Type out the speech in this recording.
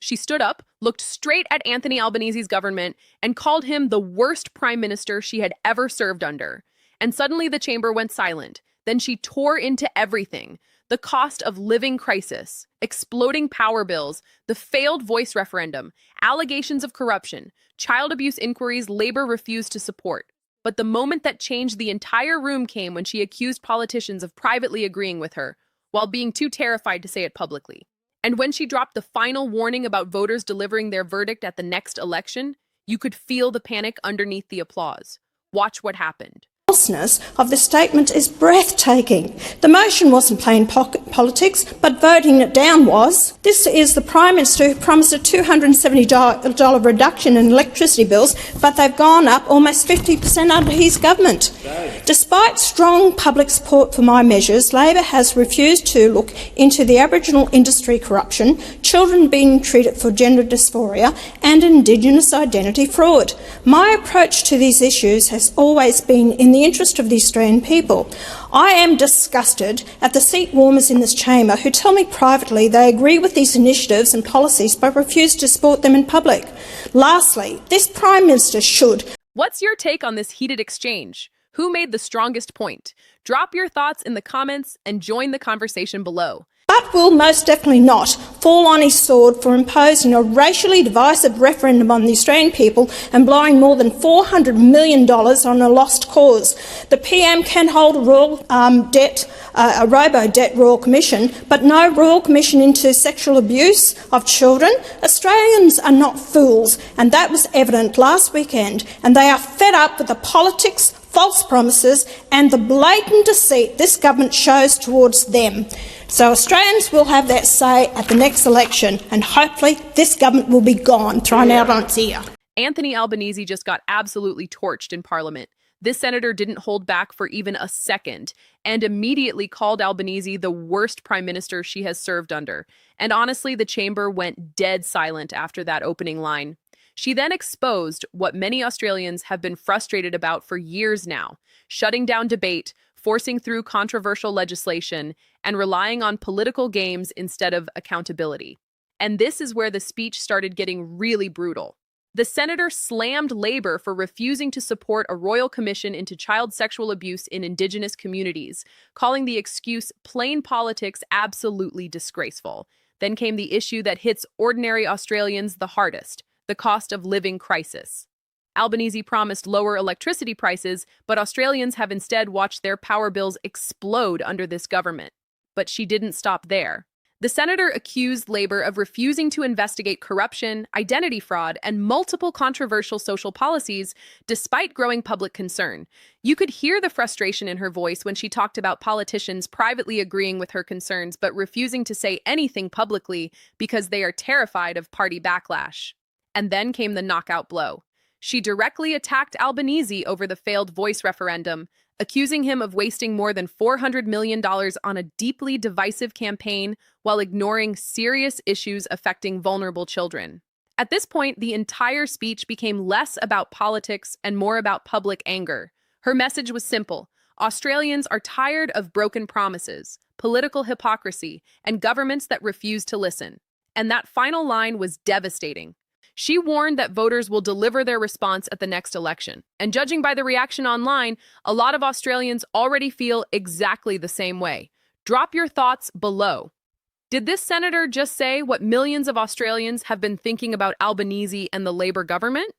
She stood up, looked straight at Anthony Albanese's government, and called him the worst prime minister she had ever served under. And suddenly the chamber went silent. Then she tore into everything: the cost of living crisis, exploding power bills, the failed voice referendum, allegations of corruption, child abuse inquiries Labor refused to support. But the moment that changed the entire room came when she accused politicians of privately agreeing with her, while being too terrified to say it publicly. And when she dropped the final warning about voters delivering their verdict at the next election, you could feel the panic underneath the applause. Watch what happened. The falseness of the statement is breathtaking. The motion wasn't plain politics, but voting it down was. This is the Prime Minister who promised a $270 reduction in electricity bills, but they've gone up almost 50% under his government. Despite strong public support for my measures, Labor has refused to look into the Aboriginal industry corruption, children being treated for gender dysphoria, and Indigenous identity fraud. My approach to these issues has always been in the interest of the Australian people. I am disgusted at the seat warmers in this chamber who tell me privately they agree with these initiatives and policies but refuse to support them in public. Lastly, this Prime Minister should. What's your take on this heated exchange? Who made the strongest point? Drop your thoughts in the comments and join the conversation below. But will most definitely not fall on his sword for imposing a racially divisive referendum on the Australian people and blowing more than $400 million on a lost cause. The PM can hold a robo-debt royal commission, but no royal commission into sexual abuse of children. Australians are not fools, and that was evident last weekend, and they are fed up with the politics, false promises and the blatant deceit this government shows towards them. So Australians will have that say at the next election, and hopefully this government will be gone, thrown out on its ear. Anthony Albanese just got absolutely torched in Parliament. This senator didn't hold back for even a second and immediately called Albanese the worst prime minister she has served under. And honestly, the chamber went dead silent after that opening line. She then exposed what many Australians have been frustrated about for years now: shutting down debate, forcing through controversial legislation, and relying on political games instead of accountability. And this is where the speech started getting really brutal. The senator slammed Labor for refusing to support a royal commission into child sexual abuse in Indigenous communities, calling the excuse plain politics absolutely disgraceful. Then came the issue that hits ordinary Australians the hardest: the cost of living crisis. Albanese promised lower electricity prices, but Australians have instead watched their power bills explode under this government. But she didn't stop there. The senator accused Labor of refusing to investigate corruption, identity fraud, and multiple controversial social policies, despite growing public concern. You could hear the frustration in her voice when she talked about politicians privately agreeing with her concerns but refusing to say anything publicly because they are terrified of party backlash. And then came the knockout blow. She directly attacked Albanese over the failed voice referendum, accusing him of wasting more than $400 million on a deeply divisive campaign while ignoring serious issues affecting vulnerable children. At this point, the entire speech became less about politics and more about public anger. Her message was simple: Australians are tired of broken promises, political hypocrisy, and governments that refuse to listen. And that final line was devastating. She warned that voters will deliver their response at the next election. And judging by the reaction online, a lot of Australians already feel exactly the same way. Drop your thoughts below. Did this senator just say what millions of Australians have been thinking about Albanese and the Labor government?